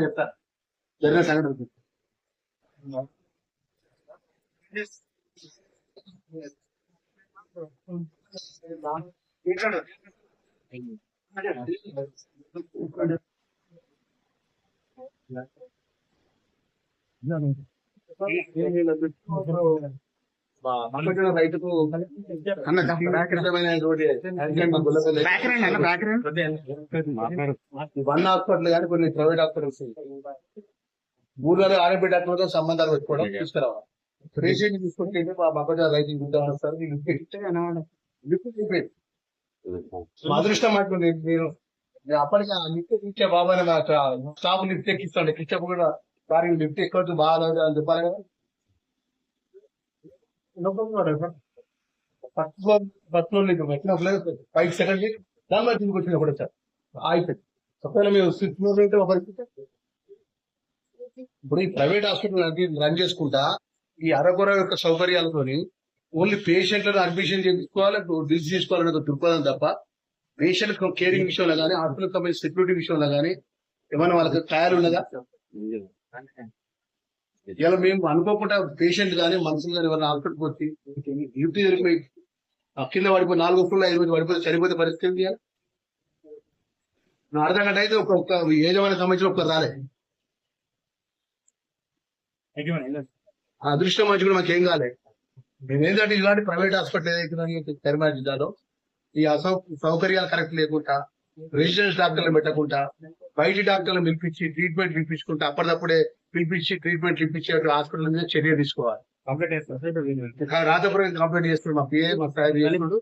చెప్తా జరిగిన సంఘటన రైతుకు వన్ హాస్పిటల్ కానీ కొన్ని ప్రైవేట్ హాస్పిటల్స్ ఊర్లలో ఆర్ఎంపీ డాక్టర్లతో సంబంధాలు పెట్టుకోవడం తీసుకురావాలి. పేషెంట్ తీసుకుంటే మా మొక్కజొన్న రైతు సార్ మా అదృష్టం మాకు నేను అప్పటికి లిఫ్ట్ ఇచ్చే బాబాయ్ స్టాఫ్ లిఫ్ట్ ఎక్కిస్తాను. ఎక్కించప్పుడు కూడా సార్ లిఫ్ట్ ఎక్కవచ్చు బాగా అని చెప్పాలి కదా. ఫస్ట్ ఫైవ్ సెకండ్ దాని మీద తీసుకొచ్చిన కూడా సార్ అయిపోయింది. ఒకవేళ మేము ఇప్పుడు ఈ ప్రైవేట్ హాస్పిటల్ రన్ చేసుకుంటా ఈ అరకొర యొక్క సౌకర్యాలతోని ఓన్లీ పేషెంట్లను అడ్మిషన్ చేసుకోవాలి, డిసీజ్ చేసుకోవాలనే దృక్పథం తప్ప పేషెంట్ కేరింగ్ విషయంలో కానీ హాస్పిటల్ సంబంధించిన సెక్యూరిటీ విషయంలో కానీ ఏమైనా వాళ్ళకి తయారు ఉన్నదా? ఇలా మేము అనుకోకుండా పేషెంట్ కానీ మనుషులు కానీ ఎవరైనా హాస్పిటల్కి వచ్చి డ్యూటీ జరిగిపోయి కింద పడిపోయి 4 ఫ్లోర్లు 5 మంది పడిపోతే చనిపోతే పరిస్థితి అర్ధ గంట అయితే ఒక్క యజమాని సంబంధించిన ఒక్కరు రాలే. అదృష్టం మంచి కూడా మాకేం కాలే. మేమేంటంటే ఇలాంటి ప్రైవేట్ హాస్పిటల్ ఏదైతే కరీంనగర్ జిల్లాలో ఈ సౌకర్యాలు కరెక్ట్ లేకుండా రెసిడెన్స్ డాక్టర్లు పెట్టకుండా బయట డాక్టర్లు పిలిపించి ట్రీట్మెంట్ పిలిపించుకుంటా అప్పటికప్పుడే పిలిపించి ట్రీట్మెంట్ ఇప్పించే హాస్పిటల్ మీద చర్య తీసుకోవాలి. రాతపురం కంప్లైంట్ చేస్తున్నాడు మా పిఏ మా సార్ చేస్తున్నాడు.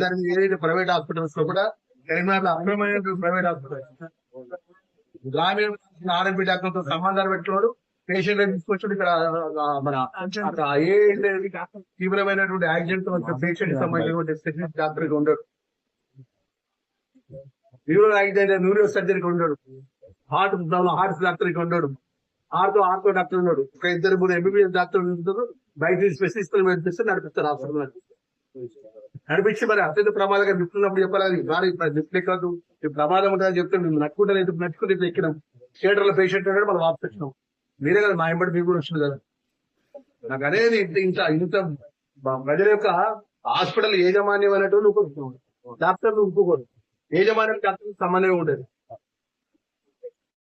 దాని ఏదైతే ప్రైవేట్ హాస్పిటల్స్ లో కూడా కరీంనగర్ అక్రమమైన ప్రైవేట్ హాస్పిటల్ గ్రామీణ ఆర్ఎంపీ డాక్టర్తో సంబంధాలు పెట్టుకోడు. పేషెంట్ తీసుకొచ్చాడు ఇక్కడ మన ఏ తీవ్రమైనటువంటి యాక్సిడెంట్ పేషెంట్ సంబంధించిన స్పెషలిస్ట్ డాక్టర్ ఉండడు. న్యూరో యాక్సిడెంట్ న్యూరో సర్జరీకి ఉండడు. హార్ట్ డాక్టర్కి ఉండడు. ఆర్తో డాక్టర్ ఉన్నాడు. ఒక 2-3 ఎంబీబీఎస్ డాక్టర్లు ఉంటారు. బయట స్పెషలిస్ట్ నడిపిస్తే నడిపిస్తారు హాస్పిటల్ నడిపించి మరి అత్యంత ప్రమాదంగా లిఫ్ట్ ఉన్నప్పుడు చెప్పాలి. లిఫ్ట్ ఎక్కదు ప్రమాదం ఉంటుందని చెప్తే మేము నట్టుకుంటే ఎక్కినాం. థియేటర్లో పేషెంట్ ఉన్నాడు మనం వాపస్ వచ్చినాం. మీరే కదా మా ఎంబడి మీకు కూడా వచ్చింది కదా. నాకు అనేది ఇంత ప్రజల యొక్క హాస్పిటల్ యాజమాన్యం అనేటువంటి డాక్టర్లు ఒప్పుకోరు. యాజమాన్యం డాక్టర్ సంబంధమే ఉండేది.